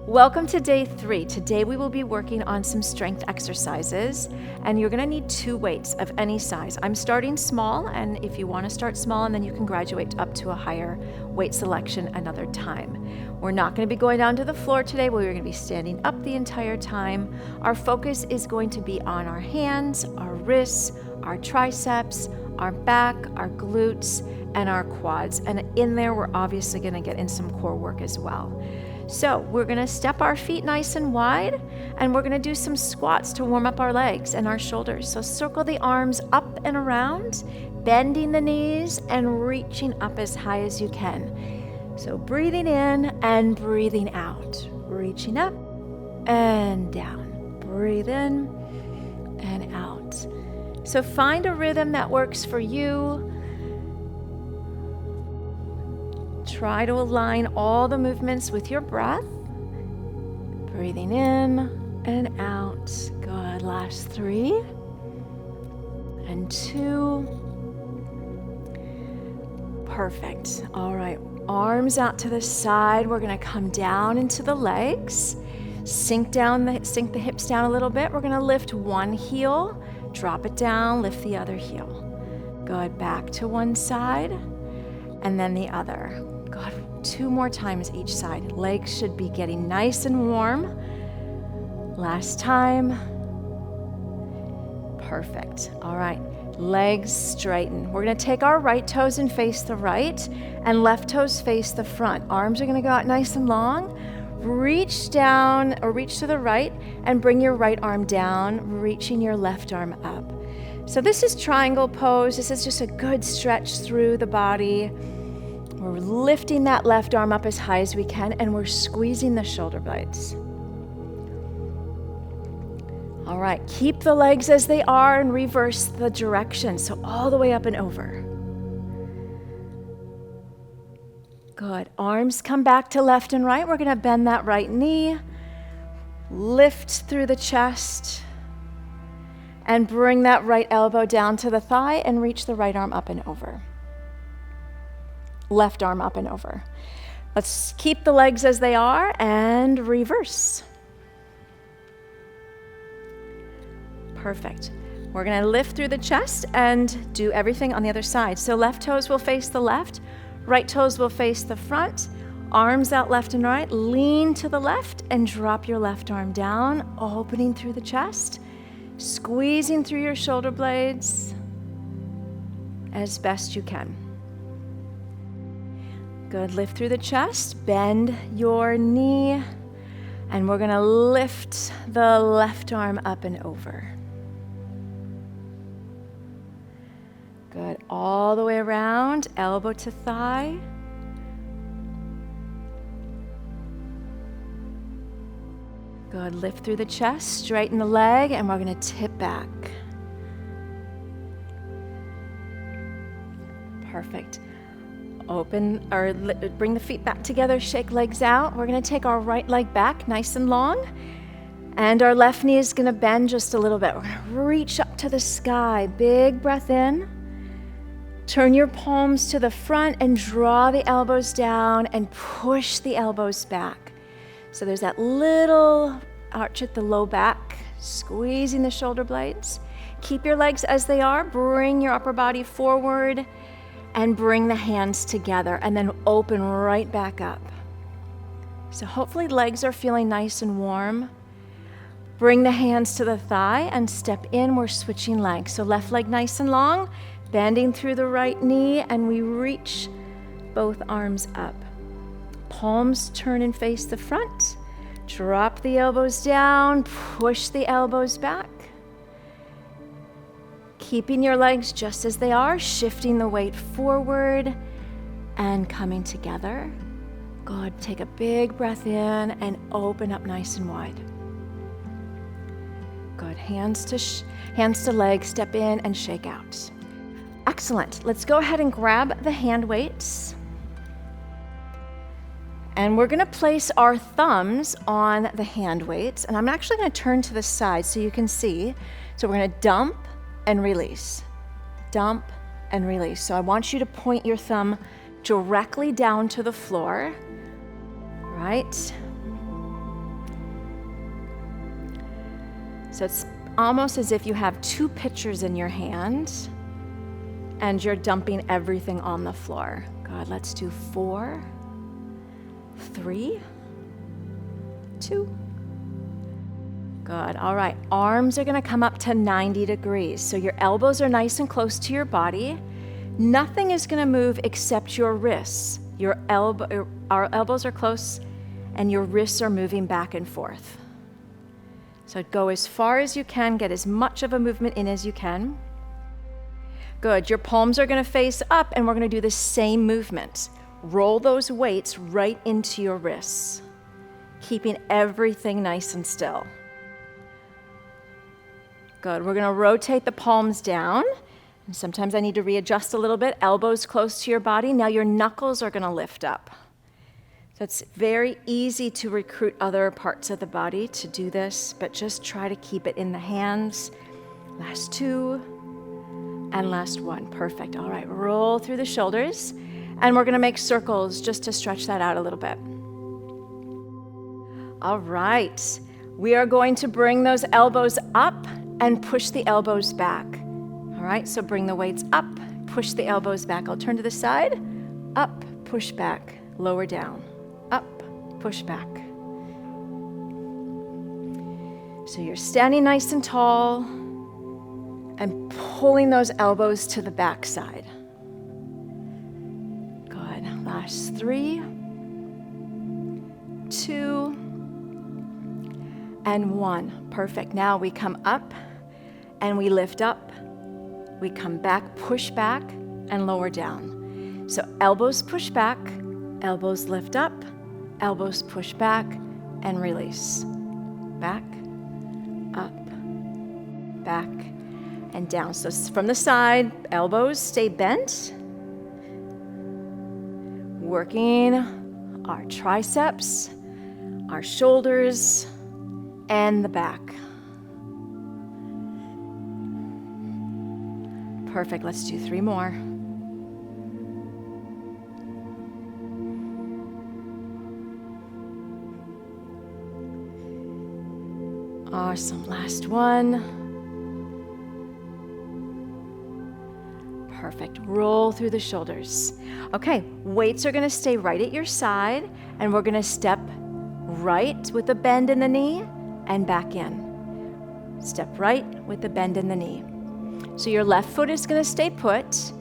Welcome to day 3. Today we will be working on some strength exercises, and you're going to need 2 weights of any size. I'm starting small, and if you want to start small, and then you can graduate up to a higher weight selection another time. We're not going to be going down to the floor today, but we're going to be standing up the entire time. Our focus is going to be on our hands, our wrists, our triceps, our back, our glutes, and our quads. And in there, we're obviously going to get in some core work as well. So we're going to step our feet nice and wide, and we're going to do some squats to warm up our legs and our shoulders. So circle the arms up and around, bending the knees and reaching up as high as you can. So breathing in and breathing out, reaching up and down, breathe in and out. So find a rhythm that works for you. Try to align all the movements with your breath. Breathing in and out. Good. Last 3 and 2. Perfect. All right. Arms out to the side. We're going to come down into the legs. Sink the hips down a little bit. We're going to lift one heel, drop it down, lift the other heel. Good. Back to one side and then the other. Good. 2 more times each side. Legs should be getting nice and warm. Last time. Perfect. All right. Legs straighten. We're going to take our right toes and face the right, and left toes face the front. Arms are going to go out nice and long. Reach down or reach to the right and bring your right arm down, reaching your left arm up. So this is triangle pose. This is just a good stretch through the body. We're lifting that left arm up as high as we can, and we're squeezing the shoulder blades. All right, keep the legs as they are and reverse the direction, so all the way up and over. Good. Arms come back to left and right. We're going to bend that right knee, lift through the chest, and bring that right elbow down to the thigh and reach the right arm up and over. Left arm up and over. Let's keep the legs as they are and reverse. Perfect. We're going to lift through the chest and do everything on the other side. So left toes will face the left, right toes will face the front, arms out left and right, lean to the left and drop your left arm down, opening through the chest, squeezing through your shoulder blades as best you can. Good. Lift through the chest, bend your knee, and we're going to lift the left arm up and over. Good. All the way around, elbow to thigh. Good. Lift through the chest, straighten the leg, and we're going to tip back. Perfect. Open or bring the feet back together, shake legs out. We're going to take our right leg back nice and long, and our left knee is going to bend just a little bit. We're going to reach up to the sky. Big breath in. Turn your palms to the front and draw the elbows down and push the elbows back. So there's that little arch at the low back, squeezing the shoulder blades. Keep your legs as they are. Bring your upper body forward and bring the hands together and then open right back up. So hopefully legs are feeling nice and warm. Bring the hands to the thigh and step in. We're switching legs. So left leg nice and long, bending through the right knee, and we reach both arms up. Palms turn and face the front. Drop the elbows down, push the elbows back. Keeping your legs just as they are, shifting the weight forward and coming together. Good. Take a big breath in and open up nice and wide. Good. Hands to legs, step in and shake out. Excellent. Let's go ahead and grab the hand weights. And we're going to place our thumbs on the hand weights. And I'm actually going to turn to the side so you can see. So we're going to dump and release. Dump and release. So I want you to point your thumb directly down to the floor. Right? So it's almost as if you have two pitchers in your hand and you're dumping everything on the floor. Good, let's do 4, 3, 2. Good, all right. Arms are gonna come up to 90 degrees. So your elbows are nice and close to your body. Nothing is gonna move except your wrists. Our elbows are close and your wrists are moving back and forth. So go as far as you can, get as much of a movement in as you can. Good, your palms are gonna face up and we're gonna do the same movement. Roll those weights right into your wrists, keeping everything nice and still. Good, we're gonna rotate the palms down. And sometimes I need to readjust a little bit. Elbows close to your body. Now your knuckles are gonna lift up. So it's very easy to recruit other parts of the body to do this, but just try to keep it in the hands. Last 2, and last 1. Perfect. All right, roll through the shoulders, and we're gonna make circles just to stretch that out a little bit. All right, we are going to bring those elbows up and push the elbows back. All right, so bring the weights up, push the elbows back. I'll turn to the side, up, push back, lower down, up, push back. So you're standing nice and tall and pulling those elbows to the back side. Good, last 3, 2, and 1. Perfect, now we come up and we lift up. We come back, push back, and lower down. So elbows push back, elbows lift up, elbows push back, and release. Back, up, back, and down. So from the side, elbows stay bent. Working our triceps, our shoulders, and the back. Perfect, let's do 3 more. Awesome, last one. Perfect, roll through the shoulders. Okay, weights are gonna stay right at your side, and we're gonna step right with a bend in the knee and back in. Step right with the bend in the knee. So your left foot is gonna stay put.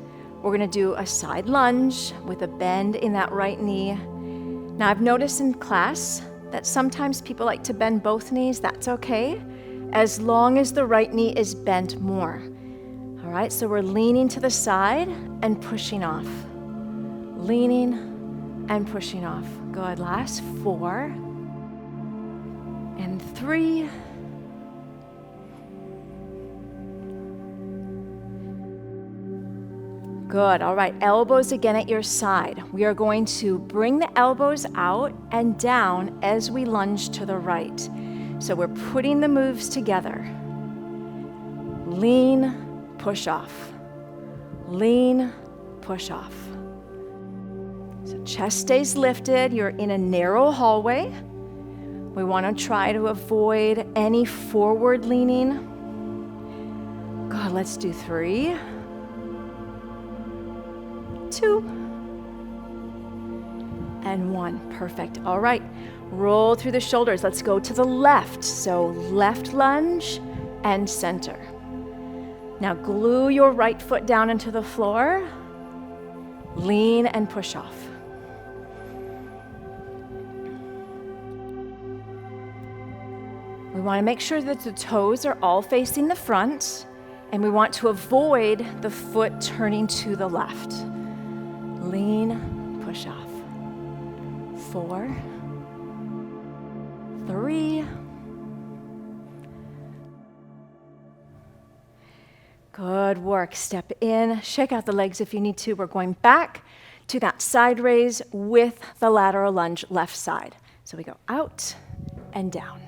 We're gonna do a side lunge with a bend in that right knee. Now I've noticed in class that sometimes people like to bend both knees. That's okay, as long as the right knee is bent more. All right, so we're leaning to the side and pushing off. Leaning and pushing off. Good, last 4 and 3. Good, all right, elbows again at your side. We are going to bring the elbows out and down as we lunge to the right. So we're putting the moves together. Lean, push off. Lean, push off. So chest stays lifted, you're in a narrow hallway. We want to try to avoid any forward leaning. God, let's do 3, 2, and 1. Perfect. All right, roll through the shoulders. Let's go to the left. So left lunge and center. Now glue your right foot down into the floor. Lean and push off. We want to make sure that the toes are all facing the front, and we want to avoid the foot turning to the left. Lean, push off. 4, 3. Good work. Step in, shake out the legs if you need to. We're going back to that side raise with the lateral lunge left side. So we go out and down.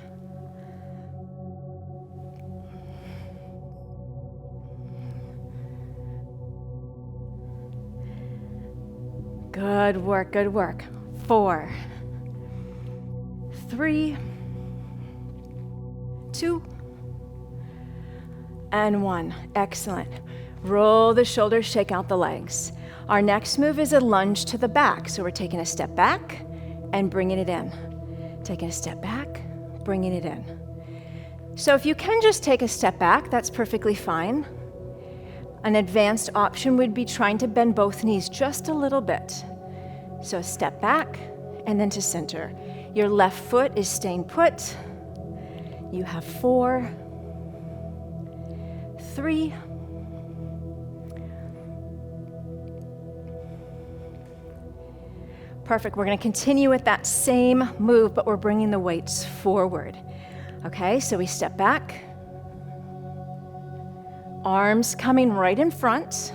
Good work, good work. 4, 3, 2, and 1. Excellent. Roll the shoulders, shake out the legs. Our next move is a lunge to the back. So we're taking a step back and bringing it in. Taking a step back, bringing it in. So if you can just take a step back, that's perfectly fine. An advanced option would be trying to bend both knees just a little bit. So step back and then to center. Your left foot is staying put. You have 4, 3, 2. Perfect. We're going to continue with that same move, but we're bringing the weights forward. Okay, so we step back. Arms coming right in front.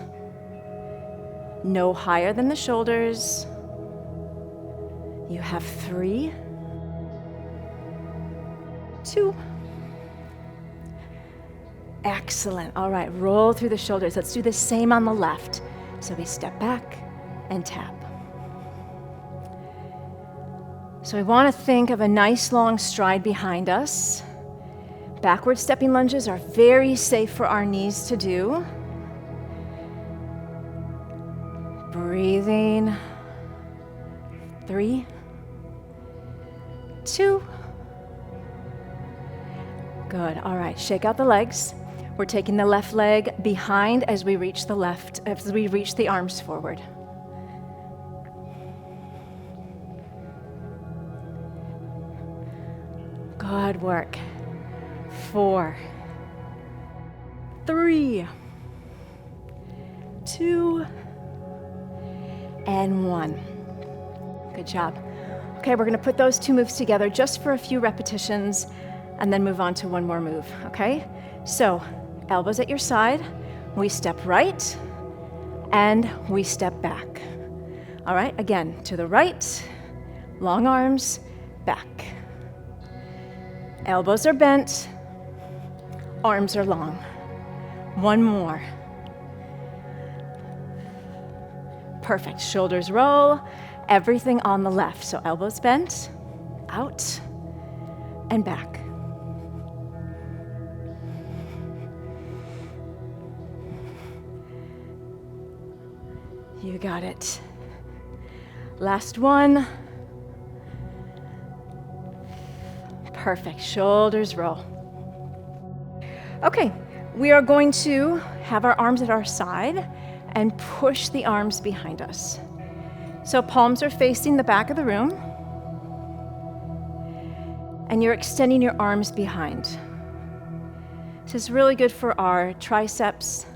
No higher than the shoulders. You have 3, 2. Excellent. All right, roll through the shoulders. Let's do the same on the left. So we step back and tap. So we want to think of a nice long stride behind us. Backward stepping lunges are very safe for our knees to do. Breathing. 3, 2. Good. All right, shake out the legs. We're taking the left leg behind as we reach the arms forward. Good work. 4, 3, 2, and 1. Good job. Okay, we're going to put those 2 moves together just for a few repetitions and then move on to one more move, okay? So, elbows at your side, we step right, and we step back. All right, again, to the right, long arms, back. Elbows are bent, arms are long. One more. Perfect. Shoulders roll, everything on the left. So elbows bent, out, and back. You got it. Last one. Perfect. Shoulders roll. Okay, we are going to have our arms at our side and push the arms behind us. So palms are facing the back of the room, and you're extending your arms behind. This is really good for our triceps,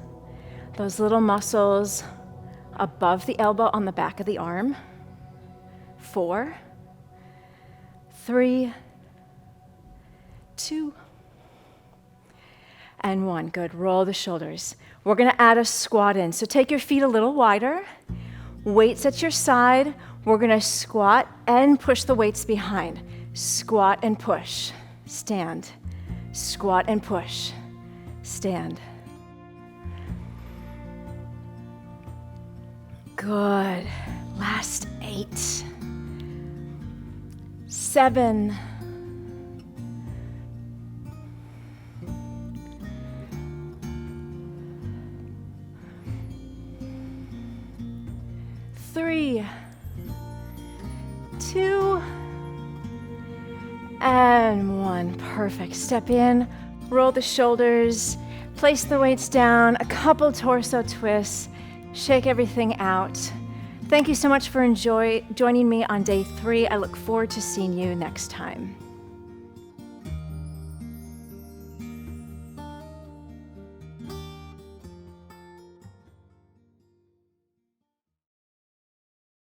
those little muscles above the elbow on the back of the arm. 4, 3, 2, and 1. Good. Roll the shoulders. We're going to add a squat in. So take your feet a little wider. Weights at your side. We're going to squat and push the weights behind. Squat and push. Stand. Squat and push. Stand. Good. Last 8. 7. 3, 2, and 1. Perfect. Step in, roll the shoulders, place the weights down, a couple torso twists, shake everything out. Thank you so much for joining me on day 3. I look forward to seeing you next time.